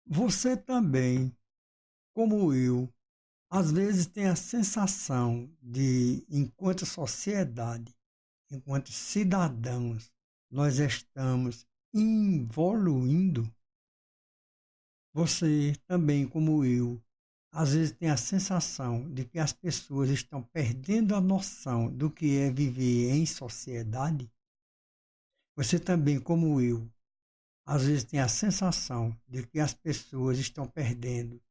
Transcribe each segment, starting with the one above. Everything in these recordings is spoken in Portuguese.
Você também, como eu, às vezes tem a sensação de, enquanto sociedade, enquanto cidadãos, nós estamos evoluindo. Você também, como eu, às vezes tem a sensação de que as pessoas estão perdendo a noção do que é viver em sociedade. Você também, como eu, às vezes tem a sensação de que as pessoas estão perdendo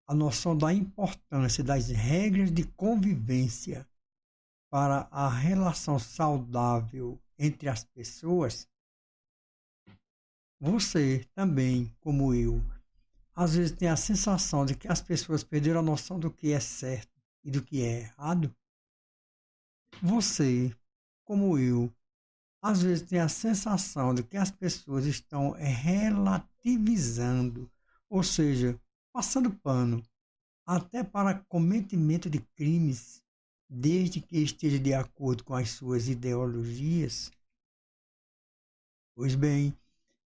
a noção da importância das regras de convivência para a relação saudável entre as pessoas. Você também, como eu, às vezes tem a sensação de que as pessoas perderam a noção do que é certo e do que é errado. Você, como eu, às vezes tem a sensação de que as pessoas estão relativizando, ou seja, passando pano até para cometimento de crimes, desde que esteja de acordo com as suas ideologias. Pois bem,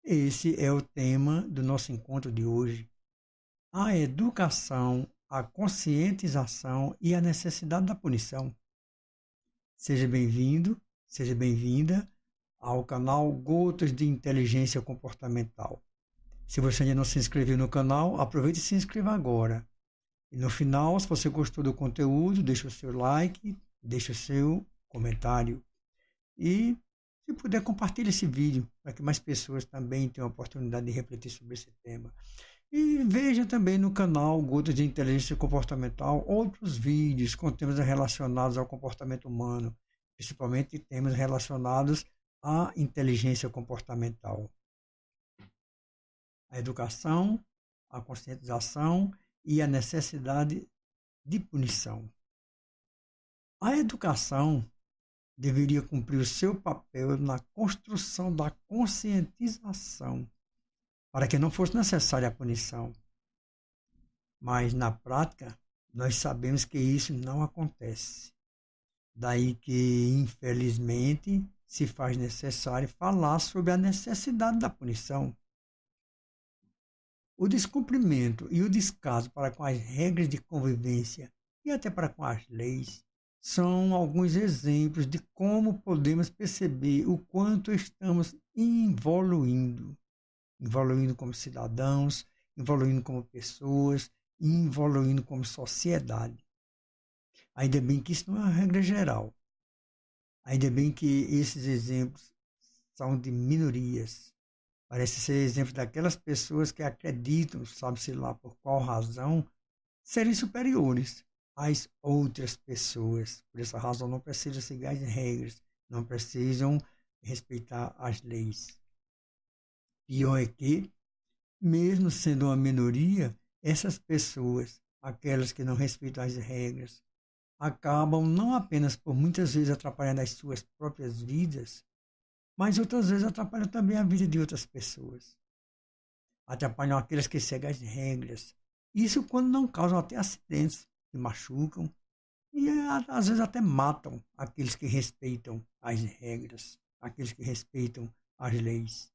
esse é o tema do nosso encontro de hoje. A educação, a conscientização e a necessidade da punição. Seja bem-vindo, seja bem-vinda ao canal Gotas de Inteligência Comportamental. Se você ainda não se inscreveu no canal, aproveite e se inscreva agora. E no final, se você gostou do conteúdo, deixe o seu like, deixe o seu comentário. E, se puder, compartilhe esse vídeo para que mais pessoas também tenham a oportunidade de refletir sobre esse tema. E veja também no canal Gotas de Inteligência Comportamental outros vídeos com temas relacionados ao comportamento humano, principalmente temas relacionados à inteligência comportamental. A educação, a conscientização e a necessidade de punição. A educação deveria cumprir o seu papel na construção da conscientização, para que não fosse necessária a punição. Mas, na prática, nós sabemos que isso não acontece. Daí que, infelizmente, se faz necessário falar sobre a necessidade da punição. O descumprimento e o descaso para com as regras de convivência e até para com as leis são alguns exemplos de como podemos perceber o quanto estamos evoluindo. Evoluindo como cidadãos, evoluindo como pessoas, evoluindo como sociedade. Ainda bem que isso não é uma regra geral. Ainda bem que esses exemplos são de minorias. Parece ser exemplo daquelas pessoas que acreditam, sabe-se lá por qual razão, serem superiores às outras pessoas. Por essa razão não precisam seguir as regras, não precisam respeitar as leis. Pior é que, mesmo sendo uma minoria, essas pessoas, aquelas que não respeitam as regras, acabam não apenas por muitas vezes atrapalhando as suas próprias vidas, mas outras vezes atrapalham também a vida de outras pessoas. Atrapalham aqueles que seguem as regras. Isso quando não causam até acidentes que machucam e às vezes até matam aqueles que respeitam as regras, aqueles que respeitam as leis.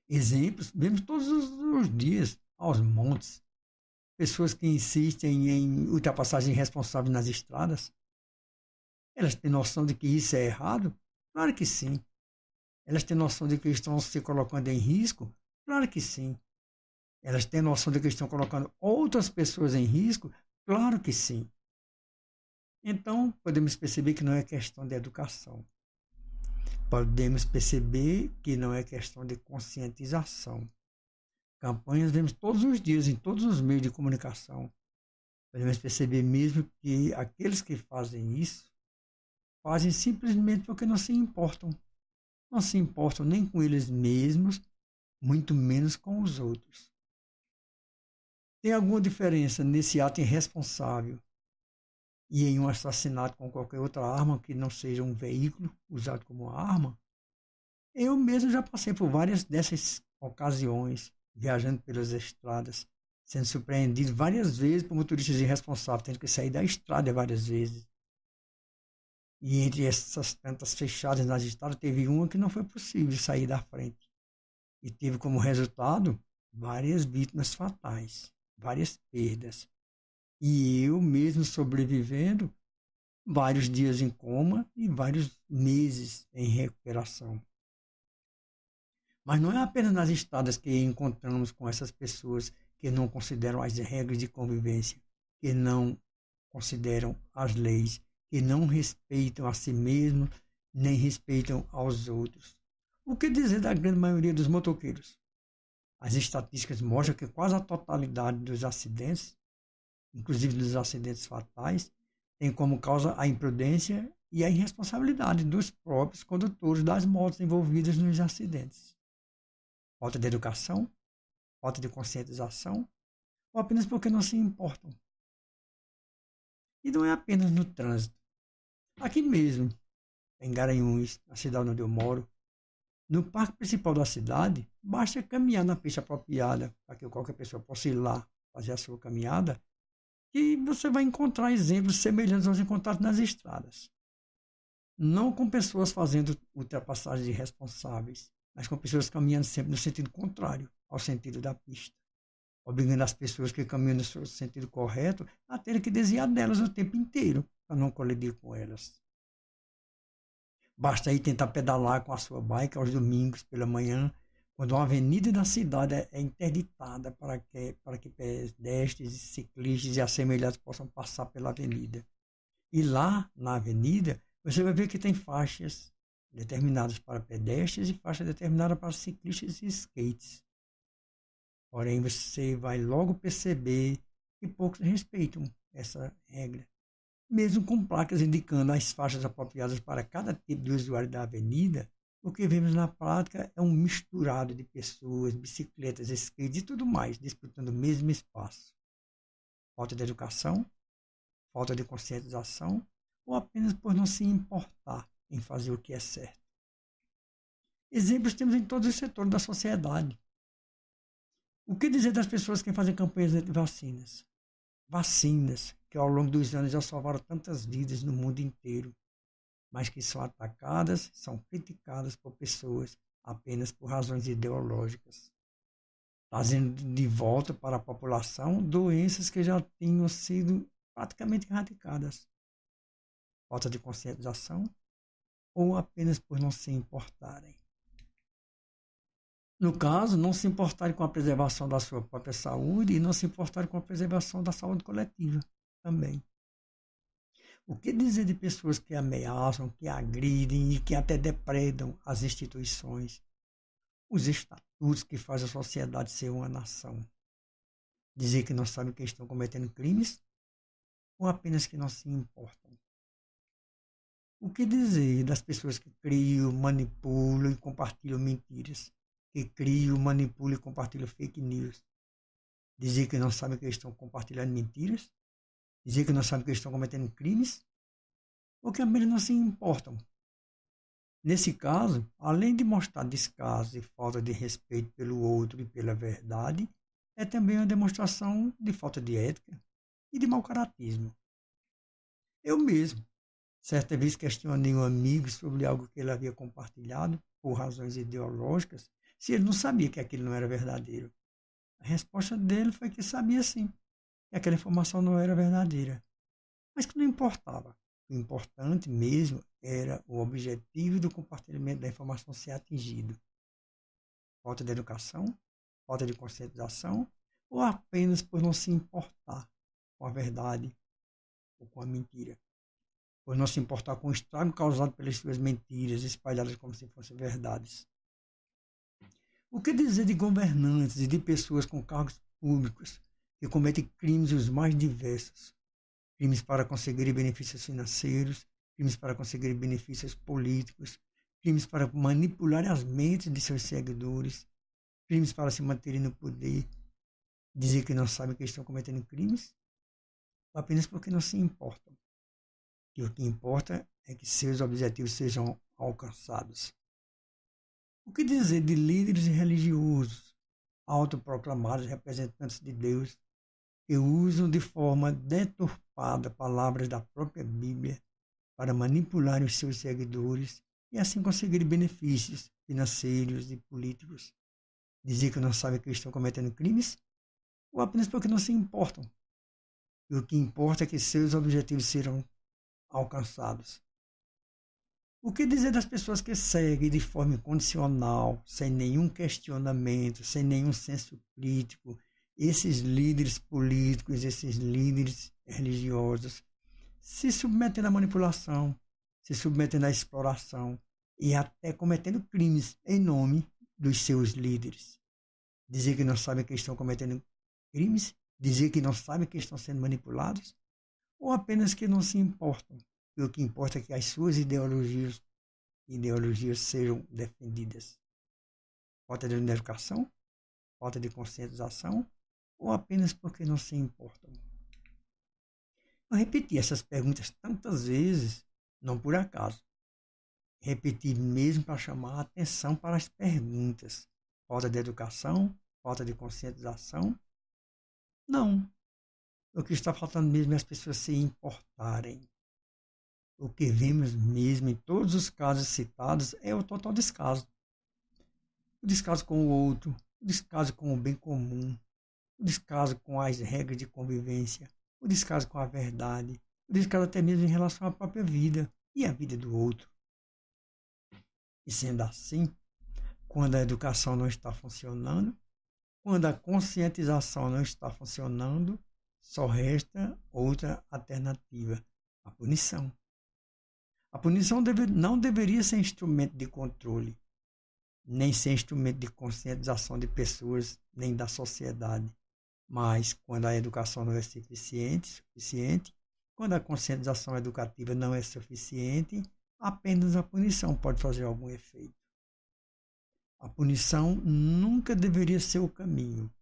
Exemplos, vemos todos os dias, aos montes. Pessoas que insistem em ultrapassagem irresponsável nas estradas. Elas têm noção de que isso é errado? Claro que sim. Elas têm noção de que estão se colocando em risco? Claro que sim. Elas têm noção de que estão colocando outras pessoas em risco? Claro que sim. Então, podemos perceber que não é questão de educação. Podemos perceber que não é questão de conscientização. Campanhas vemos todos os dias em todos os meios de comunicação. Podemos perceber mesmo que aqueles que fazem isso fazem simplesmente porque não se importam. Não se importam nem com eles mesmos, muito menos com os outros. Tem alguma diferença nesse ato irresponsável e em um assassinato com qualquer outra arma que não seja um veículo usado como arma? Eu mesmo já passei por várias dessas ocasiões, viajando pelas estradas, sendo surpreendido várias vezes por motoristas irresponsáveis, tendo que sair da estrada várias vezes. E entre essas tantas fechadas nas estradas, teve uma que não foi possível sair da frente. E teve como resultado várias vítimas fatais, várias perdas. E eu mesmo sobrevivendo, vários dias em coma e vários meses em recuperação. Mas não é apenas nas estradas que encontramos com essas pessoas que não consideram as regras de convivência, que não consideram as leis, que não respeitam a si mesmos, nem respeitam aos outros. O que dizer da grande maioria dos motoqueiros? As estatísticas mostram que quase a totalidade dos acidentes, inclusive dos acidentes fatais, tem como causa a imprudência e a irresponsabilidade dos próprios condutores das motos envolvidas nos acidentes. Falta de educação, falta de conscientização, ou apenas porque não se importam. E não é apenas no trânsito. Aqui mesmo, em Garanhuns, na cidade onde eu moro, no parque principal da cidade, basta caminhar na pista apropriada para que qualquer pessoa possa ir lá fazer a sua caminhada, e você vai encontrar exemplos semelhantes aos encontrados nas estradas. Não com pessoas fazendo ultrapassagens irresponsáveis, mas com pessoas caminhando sempre no sentido contrário ao sentido da pista, obrigando as pessoas que caminham no seu sentido correto a terem que desviar delas o tempo inteiro para não colidir com elas. Basta aí tentar pedalar com a sua bike aos domingos pela manhã, quando uma avenida da cidade é interditada para que pedestres, ciclistas e assemelhados possam passar pela avenida. E lá, na avenida, você vai ver que tem faixas determinadas para pedestres e faixas determinadas para ciclistas e skates. Porém, você vai logo perceber que poucos respeitam essa regra. Mesmo com placas indicando as faixas apropriadas para cada tipo de usuário da avenida, o que vemos na prática é um misturado de pessoas, bicicletas, skates e tudo mais, disputando o mesmo espaço. Falta de educação, falta de conscientização, ou apenas por não se importar em fazer o que é certo. Exemplos temos em todos os setores da sociedade. O que dizer das pessoas que fazem campanhas de vacinas? Vacinas que ao longo dos anos já salvaram tantas vidas no mundo inteiro, mas que são atacadas, são criticadas por pessoas apenas por razões ideológicas, trazendo de volta para a população doenças que já tinham sido praticamente erradicadas. Falta de conscientização ou apenas por não se importarem. No caso, não se importarem com a preservação da sua própria saúde e não se importarem com a preservação da saúde coletiva também. O que dizer de pessoas que ameaçam, que agridem e que até depredam as instituições, os estatutos que fazem a sociedade ser uma nação? Dizer que não sabem que estão cometendo crimes ou apenas que não se importam? O que dizer das pessoas que criam, manipulam e compartilham mentiras? Que criam, manipulam e compartilham fake news? Dizer que não sabem que estão compartilhando mentiras? Dizer que não sabem que estão cometendo crimes? Ou que apenas não se importam? Nesse caso, além de mostrar descaso e falta de respeito pelo outro e pela verdade, é também uma demonstração de falta de ética e de mau caratismo. Eu mesmo, certa vez questionei um amigo sobre algo que ele havia compartilhado por razões ideológicas, se ele não sabia que aquilo não era verdadeiro. A resposta dele foi que sabia sim, que aquela informação não era verdadeira, mas que não importava. O importante mesmo era o objetivo do compartilhamento da informação ser atingido. Falta de educação, falta de conscientização, ou apenas por não se importar com a verdade ou com a mentira. Por não se importar com o estrago causado pelas suas mentiras espalhadas como se fossem verdades. O que dizer de governantes e de pessoas com cargos públicos que cometem crimes os mais diversos? Crimes para conseguir benefícios financeiros, crimes para conseguir benefícios políticos, crimes para manipular as mentes de seus seguidores, crimes para se manterem no poder, dizer que não sabem que estão cometendo crimes, ou apenas porque não se importam. E o que importa é que seus objetivos sejam alcançados. O que dizer de líderes religiosos, autoproclamados representantes de Deus, que usam de forma deturpada palavras da própria Bíblia para manipular os seus seguidores e assim conseguir benefícios financeiros e políticos? Dizer que não sabem que estão cometendo crimes? Ou apenas porque não se importam? E o que importa é que seus objetivos serão alcançados. O que dizer das pessoas que seguem de forma incondicional, sem nenhum questionamento, sem nenhum senso crítico, esses líderes políticos, esses líderes religiosos, se submetendo à manipulação, se submetendo à exploração e até cometendo crimes em nome dos seus líderes? Dizer que não sabem que estão cometendo crimes? Dizer que não sabem que estão sendo manipulados? Ou apenas que não se importam? E o que importa é que as suas ideologias sejam defendidas. Falta de educação? Falta de conscientização? Ou apenas porque não se importam? Eu repeti essas perguntas tantas vezes, não por acaso. Repeti mesmo para chamar a atenção para as perguntas. Falta de educação? Falta de conscientização? Não. O que está faltando mesmo é as pessoas se importarem. O que vemos mesmo em todos os casos citados é o total descaso. O descaso com o outro, o descaso com o bem comum, o descaso com as regras de convivência, o descaso com a verdade, o descaso até mesmo em relação à própria vida e à vida do outro. E sendo assim, quando a educação não está funcionando, quando a conscientização não está funcionando, só resta outra alternativa: a punição. A punição não deveria ser instrumento de controle, nem ser instrumento de conscientização de pessoas, nem da sociedade. Mas, quando a educação não é suficiente, quando a conscientização educativa não é suficiente, apenas a punição pode fazer algum efeito. A punição nunca deveria ser o caminho,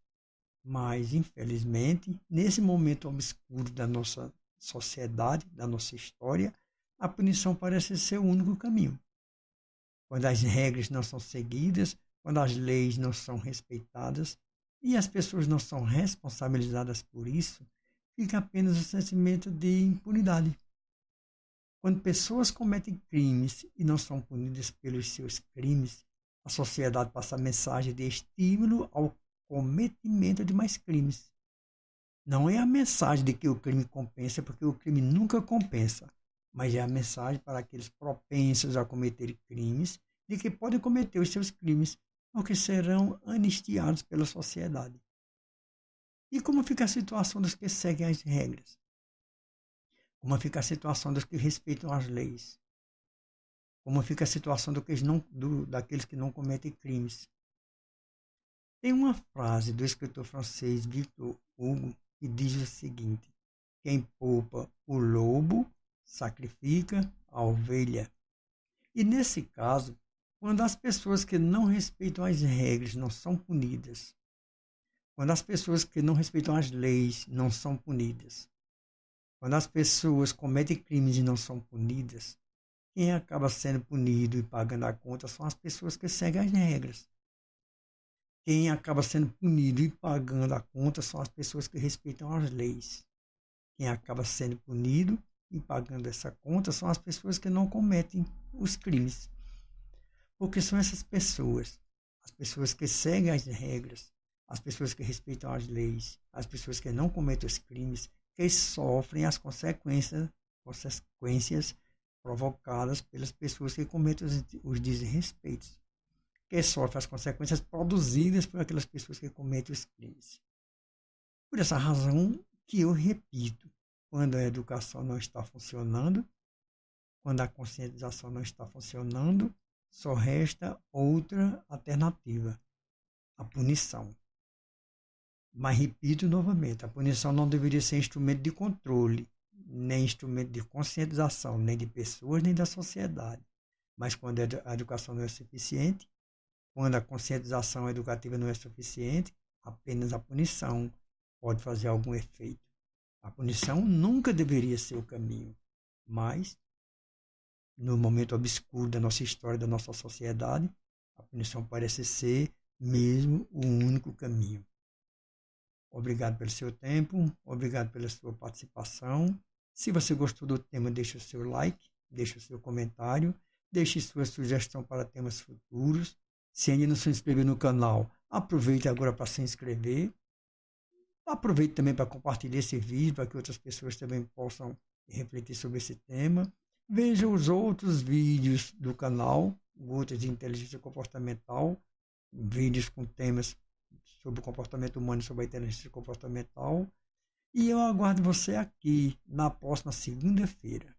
mas, infelizmente, nesse momento obscuro da nossa sociedade, da nossa história, a punição parece ser o único caminho. Quando as regras não são seguidas, quando as leis não são respeitadas e as pessoas não são responsabilizadas por isso, fica apenas o sentimento de impunidade. Quando pessoas cometem crimes e não são punidas pelos seus crimes, a sociedade passa a mensagem de estímulo ao cometimento de mais crimes. Não é a mensagem de que o crime compensa, porque o crime nunca compensa, mas é a mensagem para aqueles propensos a cometer crimes, de que podem cometer os seus crimes, porque serão anistiados pela sociedade. E como fica a situação dos que seguem as regras? Como fica a situação dos que respeitam as leis? Como fica a situação daqueles que não cometem crimes? Tem uma frase do escritor francês Victor Hugo que diz o seguinte: quem poupa o lobo, sacrifica a ovelha. E nesse caso, quando as pessoas que não respeitam as regras não são punidas, quando as pessoas que não respeitam as leis não são punidas, quando as pessoas cometem crimes e não são punidas, quem acaba sendo punido e pagando a conta são as pessoas que seguem as regras. Quem acaba sendo punido e pagando a conta são as pessoas que respeitam as leis. Quem acaba sendo punido e pagando essa conta são as pessoas que não cometem os crimes. Porque são essas pessoas, as pessoas que seguem as regras, as pessoas que respeitam as leis, as pessoas que não cometem os crimes, que sofrem as consequências provocadas pelas pessoas que cometem os desrespeitos, que sofrem as consequências produzidas por aquelas pessoas que cometem os crimes. Por essa razão que eu repito, quando a educação não está funcionando, quando a conscientização não está funcionando, só resta outra alternativa: a punição. Mas repito novamente, a punição não deveria ser instrumento de controle, nem instrumento de conscientização, nem de pessoas, nem da sociedade. Mas quando a educação não é suficiente, quando a conscientização educativa não é suficiente, apenas a punição pode fazer algum efeito. A punição nunca deveria ser o caminho, mas no momento obscuro da nossa história, da nossa sociedade, a punição parece ser mesmo o único caminho. Obrigado pelo seu tempo, obrigado pela sua participação. Se você gostou do tema, deixe o seu like, deixe o seu comentário, deixe sua sugestão para temas futuros. Se ainda não se inscreveu no canal, Aproveite agora para se inscrever. Aproveite também para compartilhar esse vídeo, para que outras pessoas também possam refletir sobre esse tema. Veja os outros vídeos do canal, Gotas de Inteligência Comportamental, vídeos com temas sobre o comportamento humano e sobre a inteligência comportamental. E eu aguardo você aqui na próxima segunda-feira.